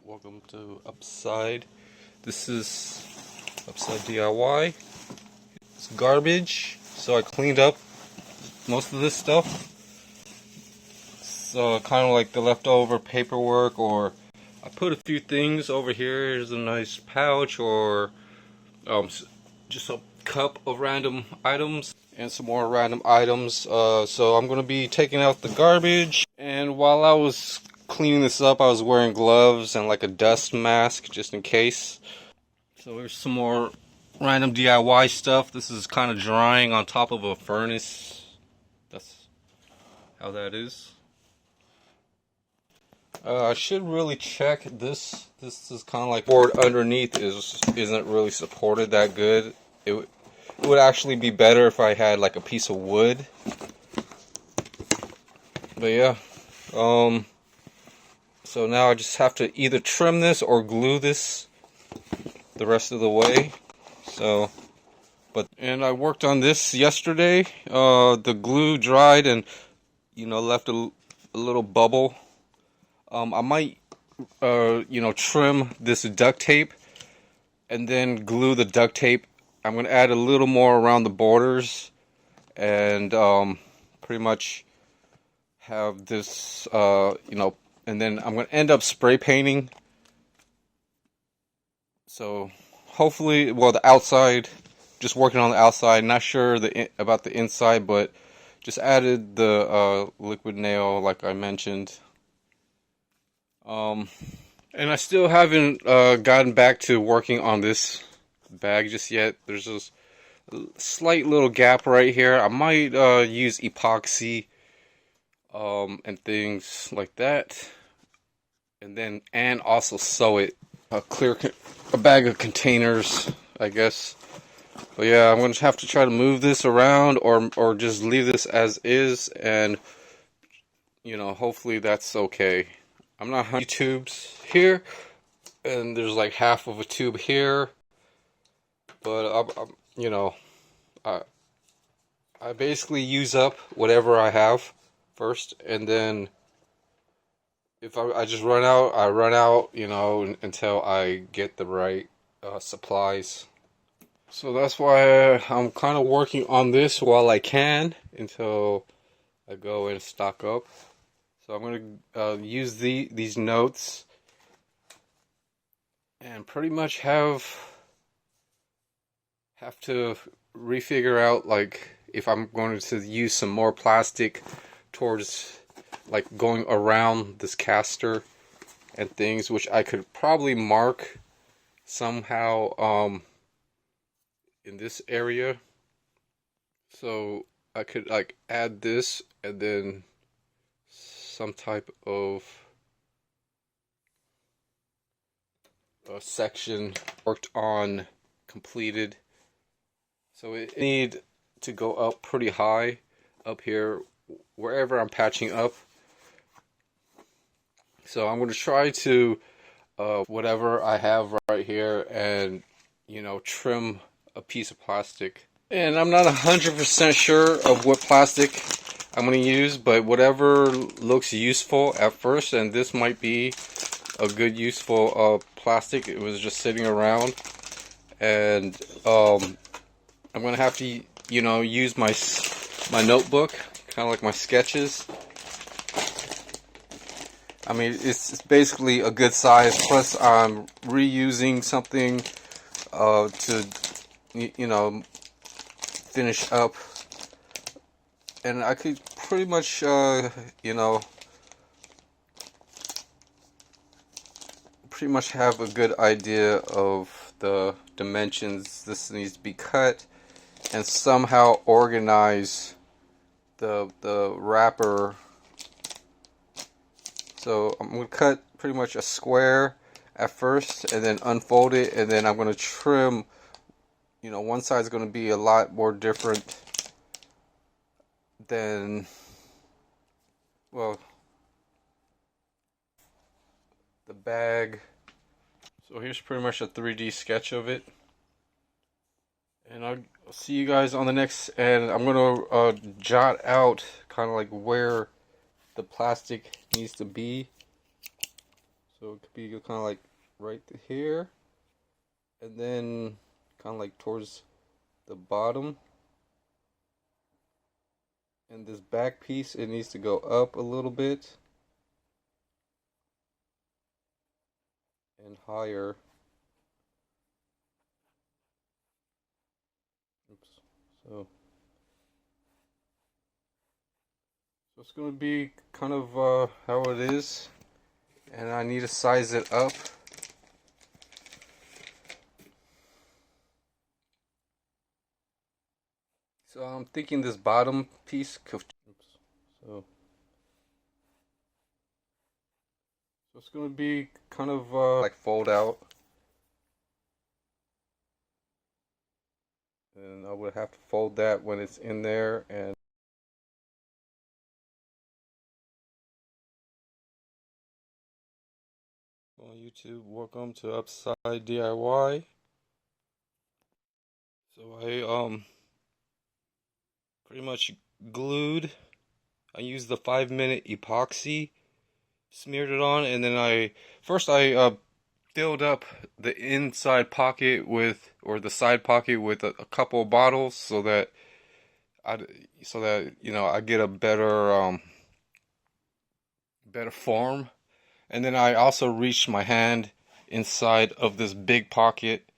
Welcome to Upside. This is Upside DIY. It's garbage, so I cleaned up most of this stuff. So kind of like the leftover paperwork, or I put a few things over here. Here's a nice pouch, or just a cup of random items and some more random items. So I'm gonna be taking out the garbage, and while I was cleaning this up, I was wearing gloves and like a dust mask just in case. So here's some more random DIY stuff. This is kind of drying on top of a furnace. That's how that is. I should really check this. This is kind of like board underneath isn't really supported that good. It would actually be better if I had like a piece of wood. But yeah, so now I just have to either trim this or glue this the rest of the way. And I worked on this yesterday. The glue dried and left a little bubble. I might trim this duct tape and then glue the duct tape. I'm going to add a little more around the borders and pretty much have this and then I'm going to end up spray painting. So hopefully, well, the outside, just working on the outside, not sure about the inside, but just added the liquid nail like I mentioned. And I still haven't gotten back to working on this bag just yet. There's this slight little gap right here. I might use epoxy and things like that, and also sew it. A bag of containers, I guess. But yeah, I'm gonna have to try to move this around, or just leave this as is, and hopefully that's okay. I'm not tubes here, and there's like half of a tube here, but I basically use up whatever I have first, and then if I just run out, I run out, until I get the right supplies. So that's why I'm kind of working on this while I can until I go and stock up. So I'm going to use these notes and pretty much have to refigure out, like, if I'm going to use some more plastic towards like going around this caster and things, which I could probably mark somehow in this area. So I could like add this and then some type of section worked on, completed. So it need to go up pretty high up here wherever I'm patching up. So I'm going to try to whatever I have right here and trim a piece of plastic. And I'm not 100% sure of what plastic I'm going to use, but whatever looks useful at first, and this might be a good useful plastic. It was just sitting around, and I'm going to have to use my notebook, kind of like my sketches. I mean, it's basically a good size, plus I'm reusing something to finish up, and I could pretty much pretty much have a good idea of the dimensions this needs to be cut, and somehow organize the wrapper. So I'm going to cut pretty much a square at first and then unfold it, and then I'm going to trim. One side is going to be a lot more different than, well, the bag. So here's pretty much a 3D sketch of it. And I'll see you guys on the next, and I'm going to jot out kind of like where the plastic needs to be. So So it could be kind of like right here, and then kind of like towards the bottom. And this back piece, it needs to go up a little bit and higher. Oops. So it's going to be kind of how it is, and I need to size it up. So I'm thinking this bottom piece could, oops, so it's going to be kind of like fold out, and I would have to fold that when it's in there. And on YouTube, welcome to Upside DIY. So I pretty much glued. I used the 5-minute epoxy, smeared it on, and then I filled up the inside pocket with, or the side pocket with a couple of bottles, so that you know, I get a better better form. And then I also reached my hand inside of this big pocket,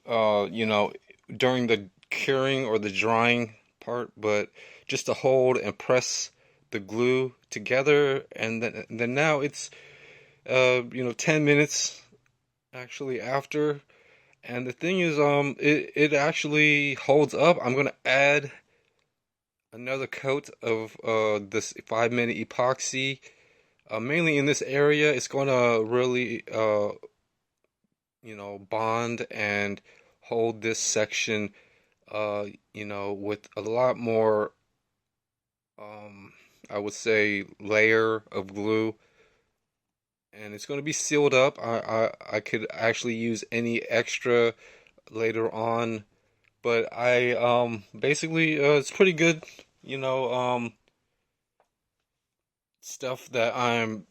you know, during the curing or the drying part, but just to hold and press the glue together. And then now it's you know, 10 minutes actually after, and the thing is it actually holds up. I'm gonna add another coat of this 5-minute epoxy, mainly in this area. It's gonna really you know, bond and hold this section you know, with a lot more I would say layer of glue, and it's going to be sealed up. I could actually use any extra later on, but I basically it's pretty good, you know, stuff that I'm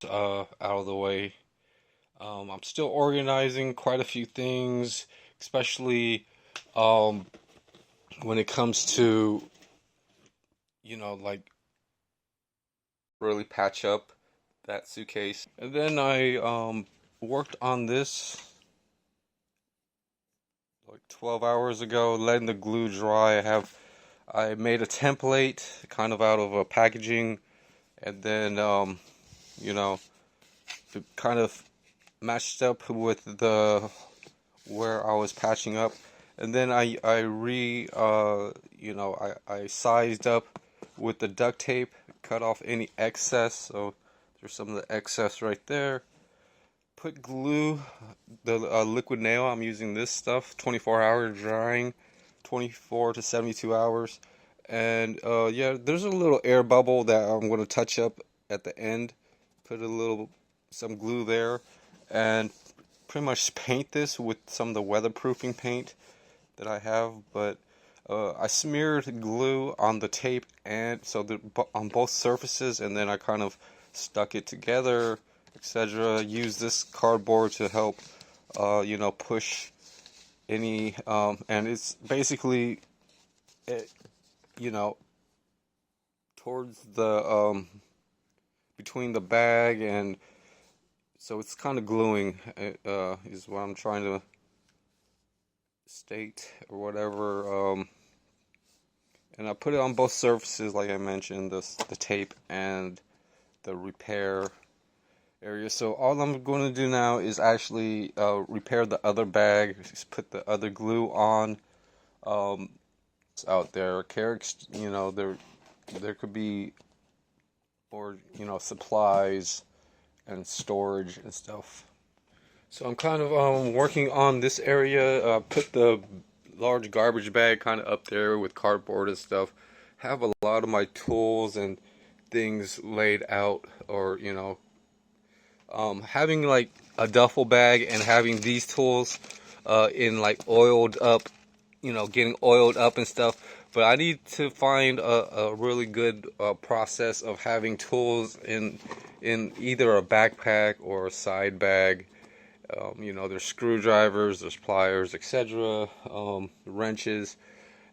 out of the way. I'm still organizing quite a few things, especially when it comes to, you know, like really patch up that suitcase. And then I worked on this like 12 hours ago, letting the glue dry. I made a template kind of out of a packaging, and then you know, to kind of matched up with the where I was patching up. And then I you know, I sized up with the duct tape, cut off any excess. So there's some of the excess right there. Put glue, the liquid nail. I'm using this stuff, 24-hour drying, 24 to 72 hours. And yeah, there's a little air bubble that I'm going to touch up at the end. Put some glue there, and pretty much paint this with some of the weatherproofing paint that I have. But I smeared glue on the tape, and so on both surfaces, and then I kind of stuck it together, etc. Use this cardboard to help you know, push any and it's basically you know, towards the between the bag, and so it's kind of gluing is what I'm trying to state or whatever. And I put it on both surfaces, like I mentioned, the tape and the repair area. So all I'm going to do now is actually repair the other bag, just put the other glue on. Out there, you know, there could be, or you know, supplies and storage and stuff. So I'm kind of working on this area. Put the large garbage bag kind of up there with cardboard and stuff. Have a lot of my tools and things laid out, or you know, having like a duffel bag and having these tools in like oiled up, you know, getting oiled up and stuff. But I need to find a really good process of having tools in in either a backpack or a side bag. You know, there's screwdrivers, there's pliers, etc., wrenches,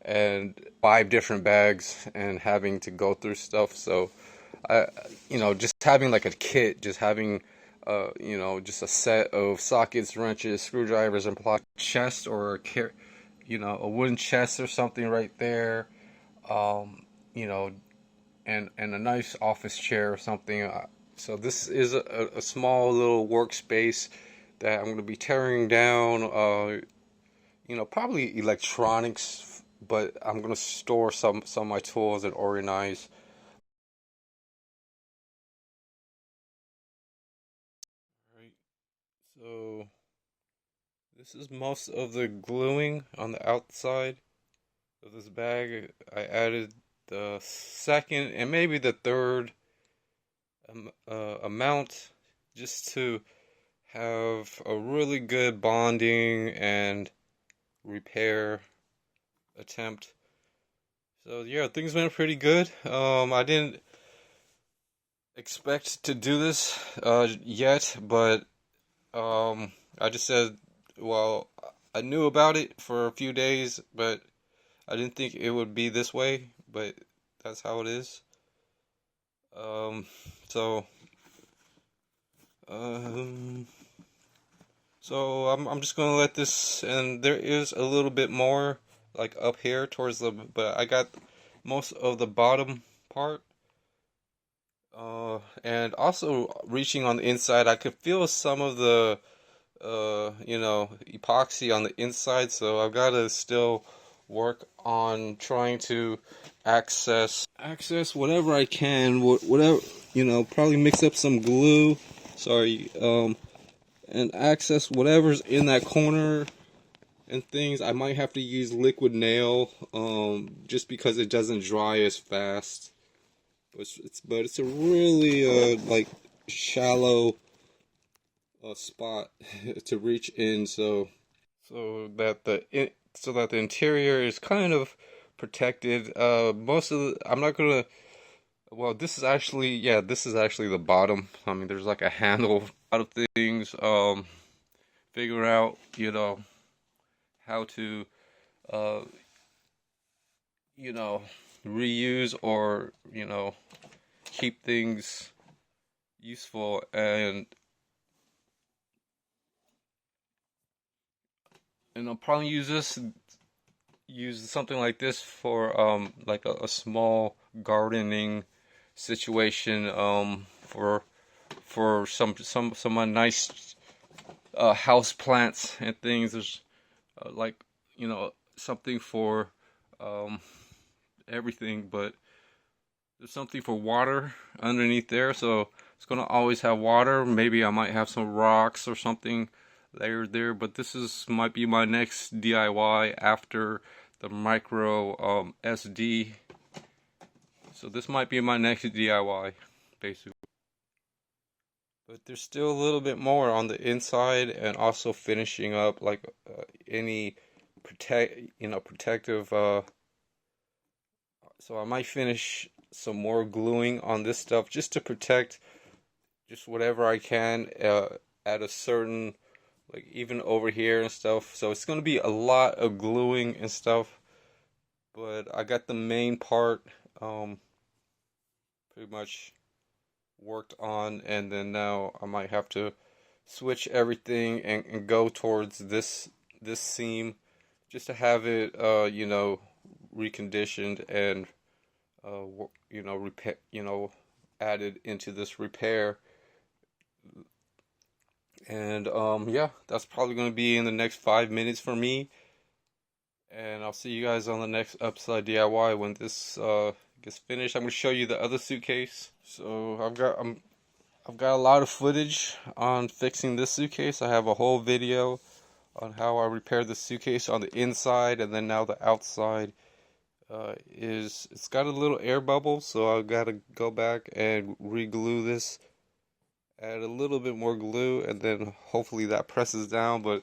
and 5 different bags, and having to go through stuff. So, you know, just having like a kit, just having, you know, just a set of sockets, wrenches, screwdrivers, and ply chest or you know, a wooden chest or something right there. You know, and a nice office chair or something. So this is a small little workspace that I'm going to be tearing down. You know, probably electronics, but I'm going to store some of my tools and organize. All right. So this is most of the gluing on the outside of this bag. I added the second and maybe the third amount just to have a really good bonding and repair attempt. So yeah, things went pretty good. I didn't expect to do this yet, but I just said, well, I knew about it for a few days, but I didn't think it would be this way. But that's how it is. Um, so um, I'm just gonna let this, and there is a little bit more like up here towards the, but I got most of the bottom part. And also reaching on the inside, I could feel some of the you know, epoxy on the inside, so I've got to still work on trying to access whatever I can, whatever, you know, probably mix up some glue. Sorry, and access whatever's in that corner and things. I might have to use liquid nail, just because it doesn't dry as fast. But it's a really like shallow spot to reach in, so that the interior is kind of protected. Most of the, I'm not gonna. Well, this is actually the bottom. I mean, there's like a handle, a lot of things. Figure out, you know, how to, uh, you know, reuse or, you know, keep things useful. And I'll probably use something like this for like a small gardening situation, for some nice house plants and things. There's like, you know, something for um everything, but there's something for water underneath there, so it's gonna always have water. Maybe I might have some rocks or something layered there, but this is might be my next DIY after the micro SD. So this might be my next DIY, basically. But there's still a little bit more on the inside, and also finishing up like any protective. So I might finish some more gluing on this stuff just to protect just whatever I can at a certain, like even over here and stuff. So it's going to be a lot of gluing and stuff, but I got the main part pretty much worked on, and then now I might have to switch everything and go towards this seam just to have it you know, reconditioned and you know, repair, you know, added into this repair. And yeah, that's probably going to be in the next 5 minutes for me. And I'll see you guys on the next Upside DIY when this gets finished. I'm going to show you the other suitcase. So I've got a lot of footage on fixing this suitcase. I have a whole video on how I repaired the suitcase on the inside, and then now the outside it's got a little air bubble, so I've got to go back and re-glue this, add a little bit more glue, and then hopefully that presses down. But